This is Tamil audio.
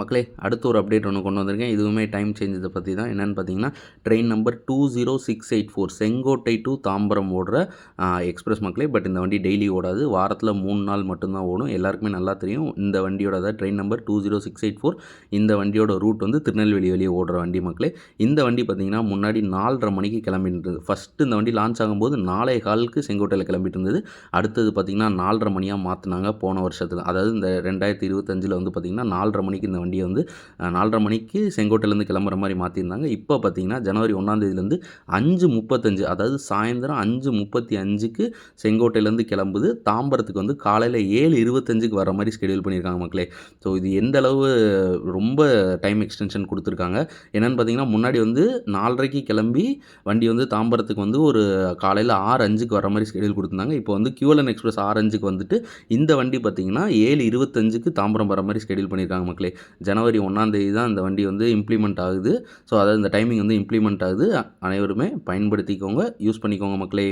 மக்களே அடுத்து ஒரு அப்டேட் ஒன்று கொண்டு வந்திருக்கேன். இதுவுமே டைம் சேஞ்ச் இதை பற்றி தான். என்னென்னு பார்த்தீங்கன்னா, train number 20684 Sengottai to Tambaram ஓடுற எக்ஸ்பிரஸ் மக்களே. பட் இந்த வண்டி டெய்லி ஓடாது. வாரத்தில் 3 நாள் மட்டும்தான் ஓடும். எல்லாருக்குமே நல்லா தெரியும் இந்த வண்டியோட, அதாவது ட்ரெயின் நம்பர் 20684 இந்த வண்டியோட ரூட் வந்து திருநெல்வேலி வெளியே ஓடுற வண்டி மக்களே. இந்த வண்டி பார்த்தீங்கன்னா முன்னாடி 4:30 மணிக்கு கிளம்பிட்டு இருந்தது. ஃபஸ்ட்டு இந்த வண்டி லான்ச் ஆகும்போது 4:15க்கு செங்கோட்டையில் கிளம்பிட்டு இருந்தது. அடுத்தது பார்த்தீங்கன்னா 4:30 மணியாக மாற்றினாங்க போன வருஷத்தில். அதாவது இந்த 2025 வந்து பார்த்தீங்கன்னா 4:30 மணிக்கு இந்த வண்டியை வந்து 4:30 மணிக்கு செங்கோட்டையிலேருந்து கிளம்புற மாதிரி மாற்றிருந்தாங்க. இப்போ பார்த்தீங்கன்னா ஜனவரி 1ஆம் தேதியிலேருந்து 5:35, அதாவது சாயந்தரம் 5:35க்கு செங்கோட்டையிலேருந்து கிளம்புது. தாம்பரத்துக்கு வந்து காலையில் 7:25க்கு வர மாதிரி ஸ்கெடியூல் பண்ணியிருக்காங்க மக்களே. ஸோ இது எந்த அளவு ரொம்ப டைம் எக்ஸ்டென்ஷன் கொடுத்துருக்காங்க. என்னென்னு பார்த்தீங்கன்னா முன்னாடி வந்து 4:30க்கு கிளம்பி வண்டி வந்து தாம்பரத்துக்கு வந்து ஒரு காலையில் 6:05க்கு வர மாதிரி ஸ்கெடியூல் கொடுத்துருந்தாங்க. இப்போ வந்து QLN எக்ஸ்பிரஸ் 6:05க்கு வந்துட்டு இந்த வண்டி பார்த்தீங்கன்னா 7:25க்கு தாம்பரம் வர மாதிரி ஸ்கெடியூல் பண்ணியிருக்காங்க மக்களே. ஜனவரி 1ஆம் தேதி தான் இந்த வண்டி வந்து இம்ப்ளிமெண்ட் ஆகுது. ஸோ அதாவது இந்த டைமிங் வந்து இம்ப்ளிமெண்ட் ஆகுது. அனைவருமே பயன்படுத்திக்கோங்க, யூஸ் பண்ணிக்கோங்க மக்களே.